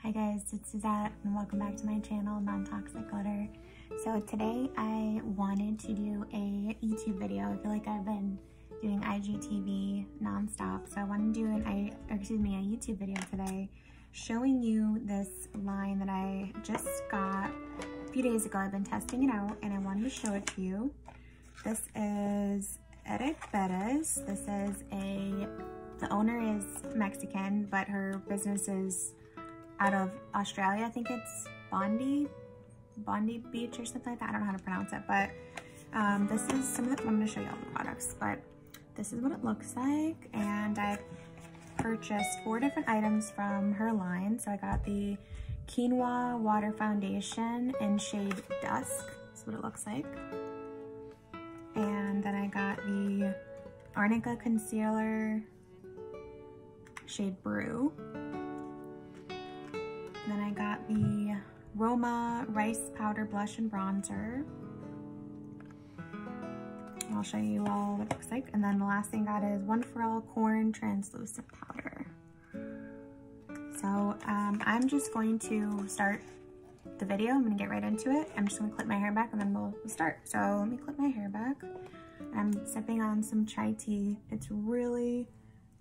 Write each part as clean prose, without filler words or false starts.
Hi guys, it's Suzette and welcome back to my channel, Non-Toxic Glitter. So today I wanted to do a YouTube video. I feel like I've been doing IGTV non-stop, so I wanted to do a YouTube video today showing you this line that I just got a few days ago. I've been testing it out and I wanted to show it to you. This is ERE Perez. The owner is Mexican, but her business is out of Australia. I think it's Bondi Beach or something like that. I don't know how to pronounce it, but this is some of the, I'm going to show you all the products, but this is what it looks like. And I purchased 4 different items from her line. So I got the Quinoa Water Foundation in shade Dusk. That's what it looks like. And then I got the Arnica Concealer shade Brew. And then I got the Roma Rice Powder Blush and Bronzer. I'll show you all what it looks like. And then the last thing I got is One For All Corn Translucent Powder. So I'm just going to start the video. I'm gonna get right into it. I'm just gonna clip my hair back and then we'll start. So let me clip my hair back. I'm sipping on some chai tea. It's really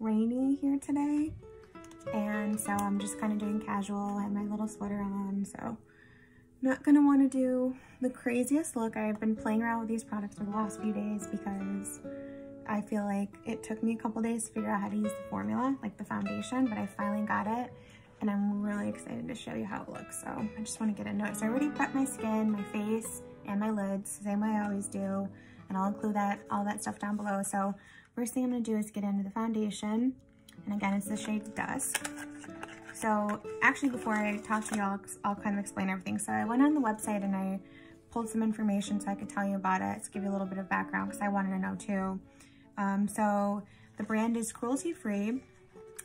rainy here today. And so I'm just kind of doing casual. I have my little sweater on, so not gonna want to do the craziest look. I've been playing around with these products for the last few days because I feel like it took me a couple days to figure out how to use the formula, like the foundation, but I finally got it and I'm really excited to show you how it looks. So I just want to get into it. So I already prepped my skin, my face, and my lids, the same way I always do, and I'll include all that stuff down below. So first thing I'm gonna do is get into the foundation. And again, it's the shade Dusk. So actually, before I talk to y'all, I'll kind of explain everything. So I went on the website and I pulled some information so I could tell you about it, to give you a little bit of background because I wanted to know too. So the brand is cruelty-free.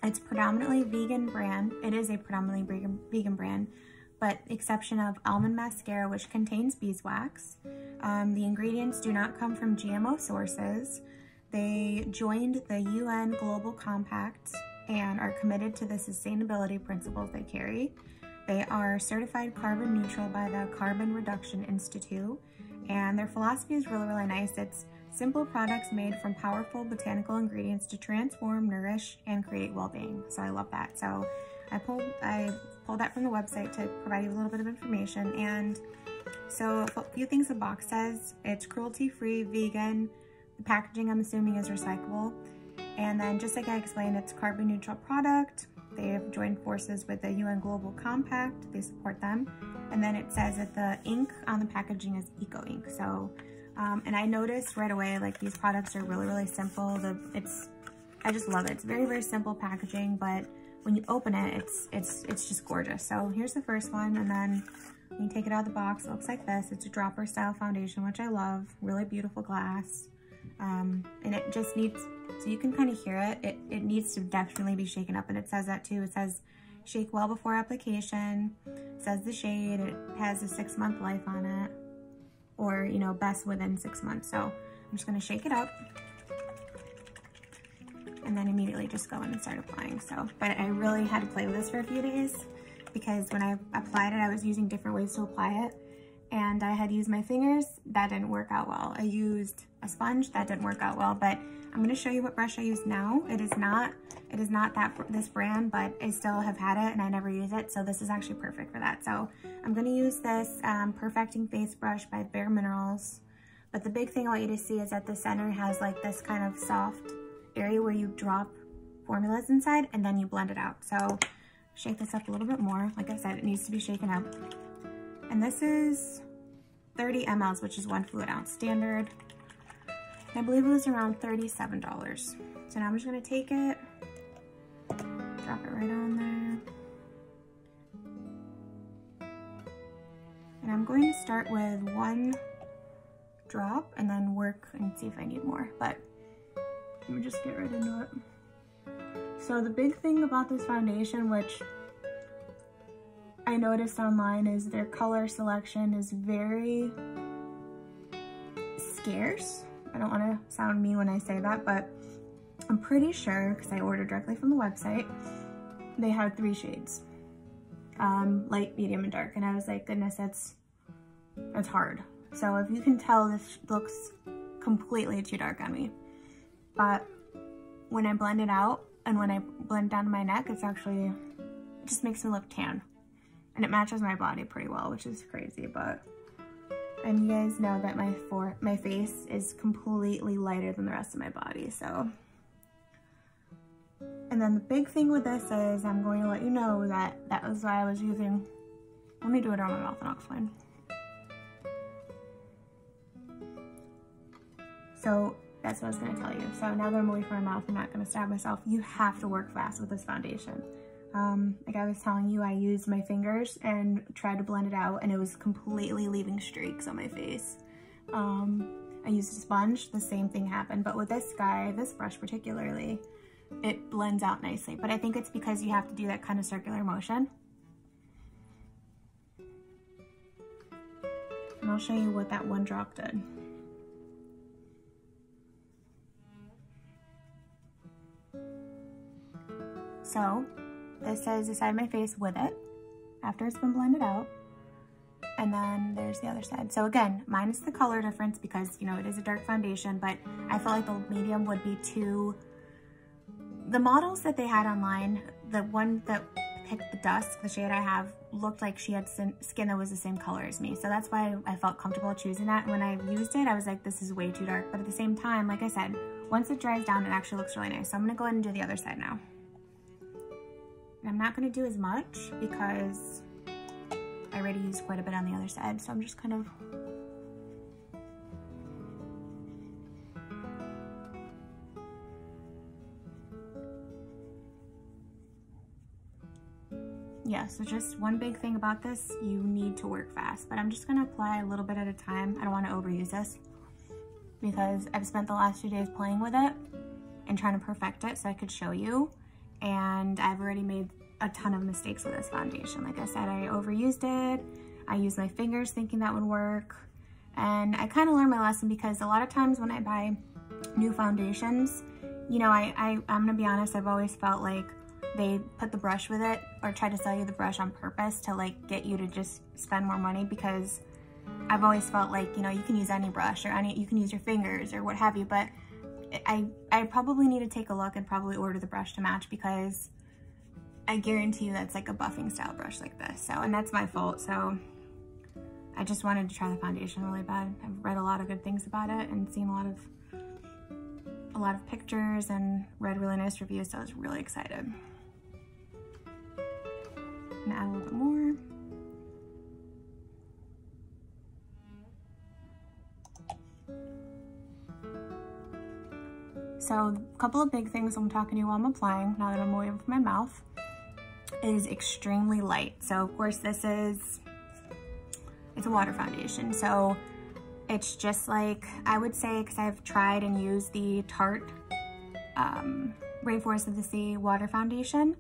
It's predominantly vegan brand. It is a predominantly vegan brand, but exception of almond mascara, which contains beeswax. The ingredients do not come from GMO sources. They joined the UN Global Compact and are committed to the sustainability principles they carry. They are certified carbon neutral by the Carbon Reduction Institute, and their philosophy is really, really nice. It's simple products made from powerful botanical ingredients to transform, nourish, and create well-being. So I love that. So I pulled that from the website to provide you a little bit of information. And so a few things the box says: it's cruelty-free, vegan. The packaging, I'm assuming, is recyclable. And then, just like I explained, it's a carbon neutral product. They have joined forces with the UN Global Compact. They support them. And then it says that the ink on the packaging is eco ink. So, and I noticed right away, like, these products are really, really simple. I just love it. It's very, very simple packaging, but when you open it, it's just gorgeous. So here's the first one, and then when you take it out of the box, it looks like this. It's a dropper style foundation, which I love. Really beautiful glass. And it just needs, so you can kind of hear it, it needs to definitely be shaken up, and it says that too. It says shake well before application. It says the shade, it has a 6-month life on it, or, you know, best within 6 months. So I'm just going to shake it up and then immediately just go in and start applying. So, but I really had to play with this for a few days because when I applied it, I was using different ways to apply it. And I had used my fingers, that didn't work out well. I used a sponge, that didn't work out well, but I'm gonna show you what brush I use now. It is not this brand, but I still have had it and I never use it, so this is actually perfect for that. So I'm gonna use this Perfecting Face brush by Bare Minerals. But the big thing I want you to see is that the center has like this kind of soft area where you drop formulas inside and then you blend it out. So shake this up a little bit more. Like I said, it needs to be shaken up. And this is 30 mLs, which is 1 fluid ounce standard. I believe it was around $37. So now I'm just gonna take it, drop it right on there. And I'm going to start with 1 drop and then work and see if I need more, but let me just get right into it. So the big thing about this foundation, which I noticed online, is their color selection is very scarce. I don't want to sound mean when I say that, but I'm pretty sure, because I ordered directly from the website, they had 3 shades. light, medium, and dark. And I was like, goodness, that's hard. So if you can tell, this looks completely too dark on me. But when I blend it out and when I blend down my neck, it just makes me look tan. And it matches my body pretty well, which is crazy, and you guys know that my face is completely lighter than the rest of my body, so. And then the big thing with this is I'm going to let you know that was why I was using, let me do it on my mouth and I'll explain. So that's what I was going to tell you. So now that I'm away from my mouth, I'm not going to stab myself. You have to work fast with this foundation. Like I was telling you, I used my fingers and tried to blend it out and it was completely leaving streaks on my face. I used a sponge, the same thing happened, but with this brush particularly, it blends out nicely. But I think it's because you have to do that kind of circular motion. And I'll show you what that one drop did. So this is the side of my face with it after it's been blended out. And then there's the other side. So again, minus the color difference because, you know, it is a dark foundation, but I felt like the medium would be too, the models that they had online, the one that picked the dusk, the shade I have, looked like she had skin that was the same color as me. So that's why I felt comfortable choosing that. And when I used it, I was like, this is way too dark. But at the same time, like I said, once it dries down, it actually looks really nice. So I'm gonna go ahead and do the other side now. And I'm not gonna do as much because I already used quite a bit on the other side. So I'm just kind of, yeah, so just one big thing about this, you need to work fast, but I'm just gonna apply a little bit at a time. I don't wanna overuse this because I've spent the last few days playing with it and trying to perfect it so I could show you. And I've already made a ton of mistakes with this foundation. Like I said, I overused it. I used my fingers thinking that would work. And I kind of learned my lesson because a lot of times when I buy new foundations, you know, I'm gonna be honest, I've always felt like they put the brush with it or try to sell you the brush on purpose to like get you to just spend more money, because I've always felt like, you know, you can use any brush or you can use your fingers or what have you, but I probably need to take a look and probably order the brush to match, because I guarantee you that's like a buffing style brush like this. So, and that's my fault. So I just wanted to try the foundation really bad. I've read a lot of good things about it and seen a lot of pictures and read really nice reviews. So I was really excited. I'm gonna add a little bit more. So a couple of big things I'm talking to you while I'm applying, now that I'm away from my mouth, is extremely light. So of course it's a water foundation. So it's just like, I would say, because I've tried and used the Tarte Rainforest of the Sea water foundation.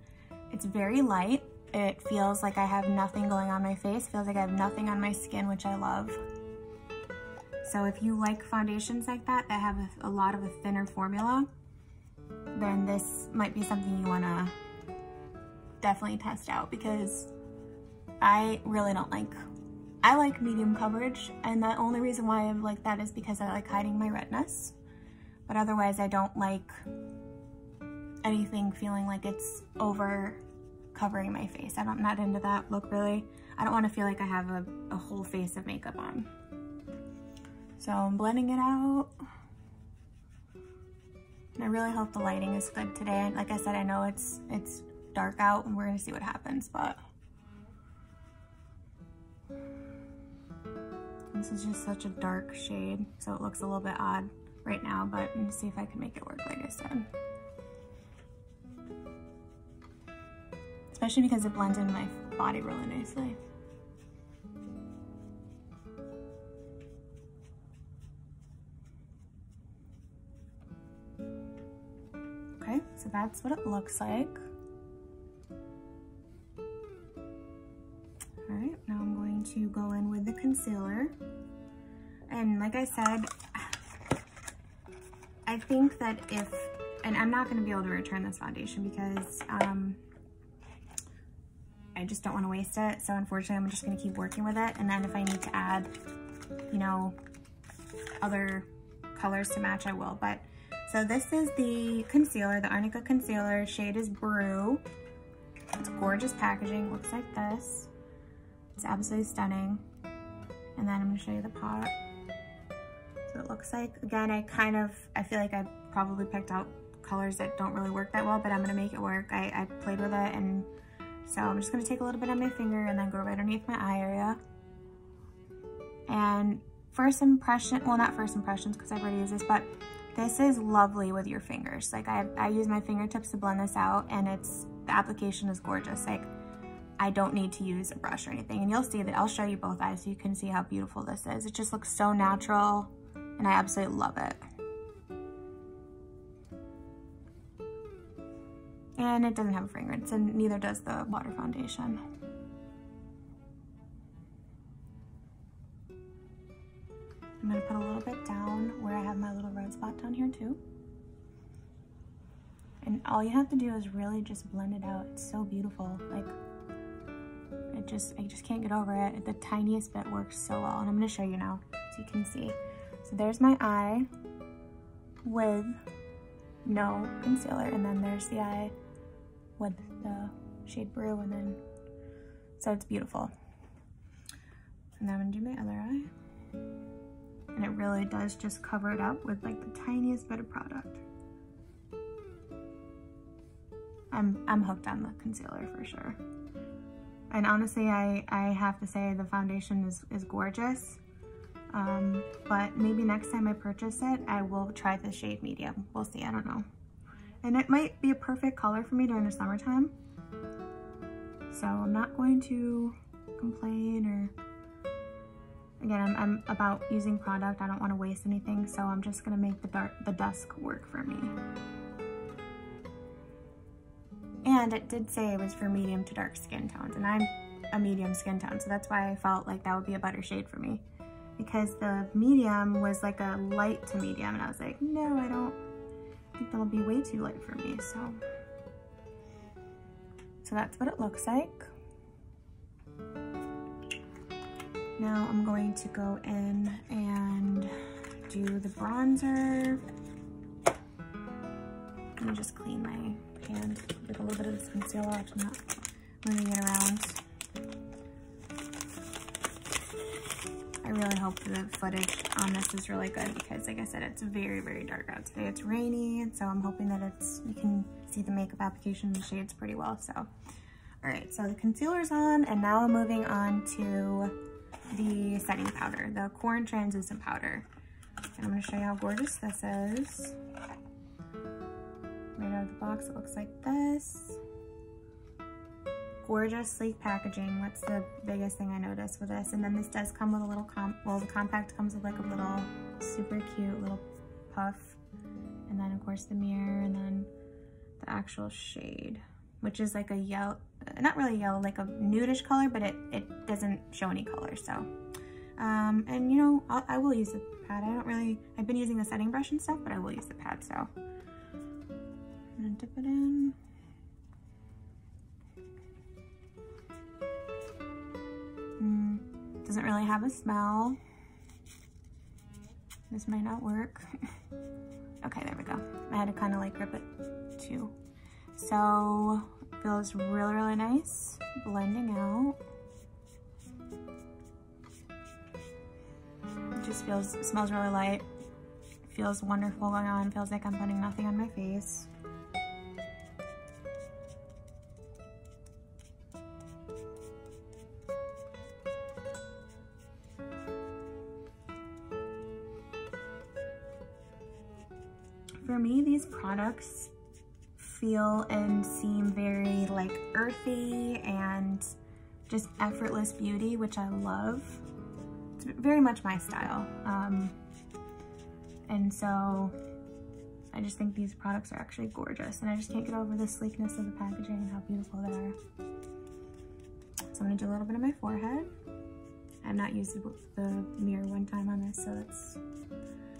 It's very light. It feels like I have nothing going on my face. It feels like I have nothing on my skin, which I love. So if you like foundations like that have a lot of a thinner formula, then this might be something you wanna definitely test out, because I really don't like, I like medium coverage, and the only reason why I like that is because I like hiding my redness. But otherwise I don't like anything feeling like it's over covering my face. I'm not into that look really. I don't wanna feel like I have a whole face of makeup on. So I'm blending it out. And I really hope the lighting is good today. Like I said, I know it's dark out and we're gonna see what happens, but this is just such a dark shade, so it looks a little bit odd right now, but I'm gonna see if I can make it work like I said. Especially because it blends into my body really nicely. Okay, so that's what it looks like. All right, now I'm going to go in with the concealer. And like I said, I think that and I'm not gonna be able to return this foundation because I I just don't want to waste it. So unfortunately, I'm just going to keep working with it. And then if I need to add, you know, other colors to match, I will. But so this is the concealer, the Arnica concealer. Shade is Brew. It's gorgeous packaging. Looks like this. It's absolutely stunning. And then I'm going to show you the pot. So it looks like, again, I feel like I probably picked out colors that don't really work that well, but I'm going to make it work. I played with it, and so I'm just going to take a little bit on my finger and then go right underneath my eye area. And first impression, well, not first impressions because I've already used this, but this is lovely with your fingers. Like I use my fingertips to blend this out, and the application is gorgeous. Like I don't need to use a brush or anything, and you'll see that I'll show you both eyes so you can see how beautiful this is. It just looks so natural, and I absolutely love it. And it doesn't have a fragrance, and neither does the water foundation. I'm gonna put a little bit down where I have my little red spot down here too. And all you have to do is really just blend it out. It's so beautiful. Like, I just can't get over it. The tiniest bit works so well. And I'm gonna show you now so you can see. So there's my eye with no concealer, and then there's the eye with the shade Brew, and then, so it's beautiful. And then I'm gonna do my other eye. And it really does just cover it up with like the tiniest bit of product. I'm hooked on the concealer for sure. And honestly, I have to say the foundation is gorgeous. But maybe next time I purchase it, I will try the shade medium. We'll see, I don't know. And it might be a perfect color for me during the summertime. So I'm not going to complain or, again, I'm about using product. I don't want to waste anything, so I'm just gonna make the dusk work for me. And it did say it was for medium to dark skin tones, and I'm a medium skin tone, so that's why I felt like that would be a better shade for me. Because the medium was like a light to medium, and I was like, no, I don't think that'll be way too light for me, so that's what it looks like. Now I'm going to go in and do the bronzer. Let me just clean my hand with a little bit of this concealer off. I'm not moving it around. I really hope the footage on this is really good because, like I said, it's very, very dark out today. It's rainy, and so I'm hoping that you can see the makeup application and the shades pretty well. So, all right, so the concealer's on, and now I'm moving on to the setting powder, the Corn Translucent Powder. And I'm gonna show you how gorgeous this is. Right out of the box, it looks like this. Gorgeous, sleek packaging. That's the biggest thing I noticed with this. And then this does come with a little, the compact comes with like a little super cute little puff. And then of course the mirror, and then the actual shade, which is like a yellow, not really yellow, like a nudish color, but it doesn't show any color, so. And you know, I will use the pad. I've been using the setting brush and stuff, but I will use the pad, so. I'm gonna dip it in. Doesn't really have a smell. This might not work. Okay, there we go. I had to kind of like grip it too. So, it feels really, really nice. Blending out. It just smells really light. Feels wonderful going on. Feels like I'm putting nothing on my face. For me, these products feel and seem very like earthy and just effortless beauty, which I love. It's very much my style. And so I just think these products are actually gorgeous, and I just can't get over the sleekness of the packaging and how beautiful they are. So I'm gonna do a little bit on my forehead. I've not used the mirror one time on this, so that's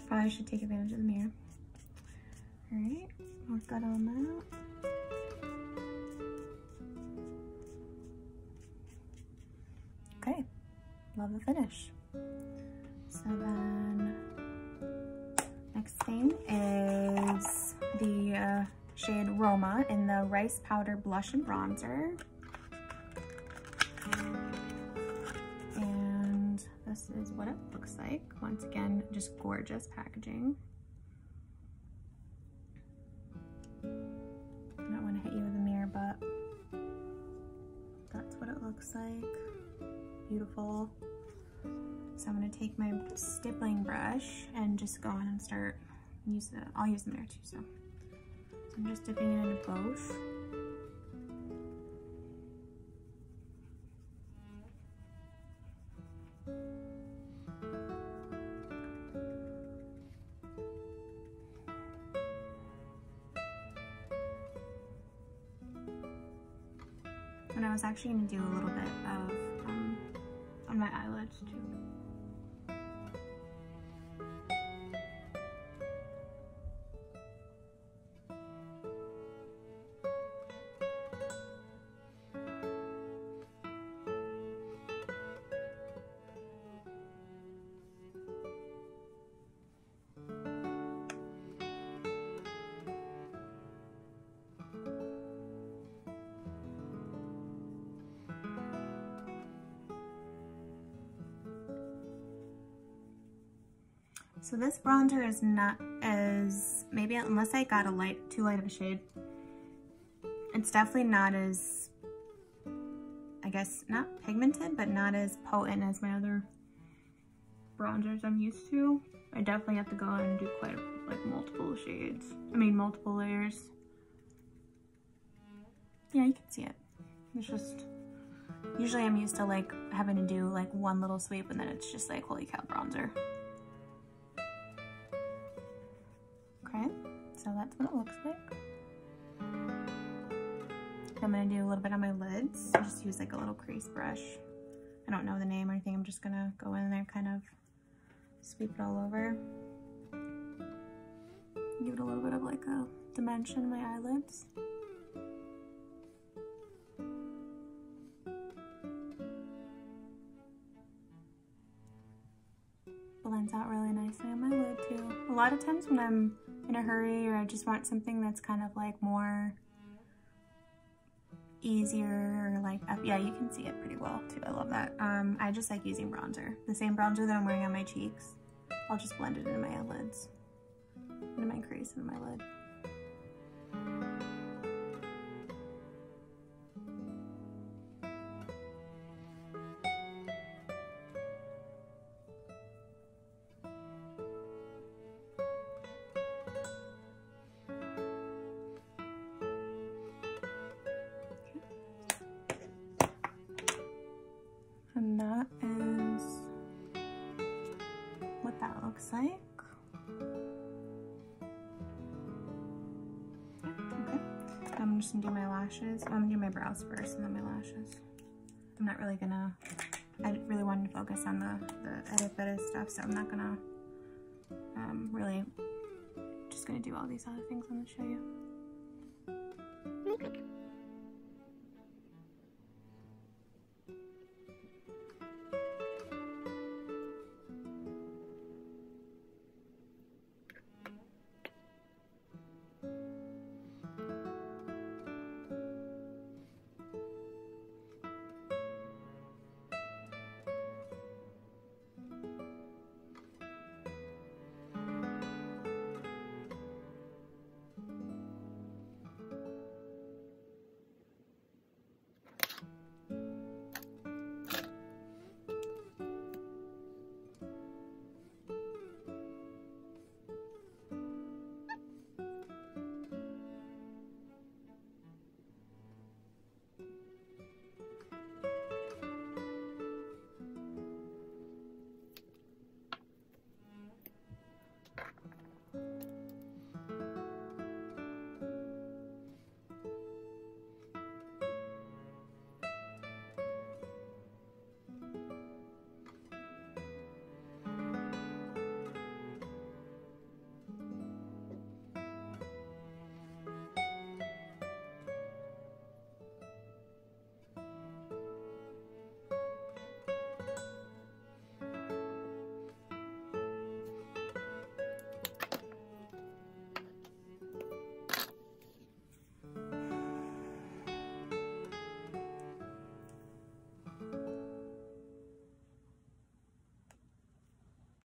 probably should take advantage of the mirror. All right, we're good on that. love the finish. So then next thing is the shade Roma in the Rice Powder Blush and Bronzer. And this is what it looks like. Once again, just gorgeous packaging. I don't want to hit you with a mirror, but that's what it looks like. Beautiful. So I'm going to take my stippling brush and just go on and start I'll use the mirror too, so I'm just dipping it into both. And I was actually going to do a little bit of on my eyelids too. So this bronzer is not as, maybe unless I got too light of a shade, it's definitely not as, I guess, not pigmented, but not as potent as my other bronzers I'm used to. I definitely have to go in and do quite like multiple shades. I mean multiple layers. Yeah, you can see it. It's just, usually I'm used to like having to do like one little sweep and then it's just like, holy cow, bronzer. Okay, so that's what it looks like. I'm gonna do a little bit on my lids. I just use like a little crease brush. I don't know the name or anything. I'm just gonna go in there, kind of sweep it all over. Give it a little bit of like a dimension in my eyelids. Blends out really nicely on my lid too. A lot of times when I'm in a hurry or I just want something that's kind of like more easier, or like, yeah, you can see it pretty well too. I love that. I just like using bronzer. The same bronzer that I'm wearing on my cheeks. I'll just blend it into my eyelids, into my crease, into my lid. And that is what that looks like. Okay, I'm just gonna do my lashes. I'm gonna do my brows first and then my lashes. I'm not really gonna, I really wanted to focus on the ERE PEREZ stuff, so I'm not gonna really, just gonna do all these other things I'm gonna show you.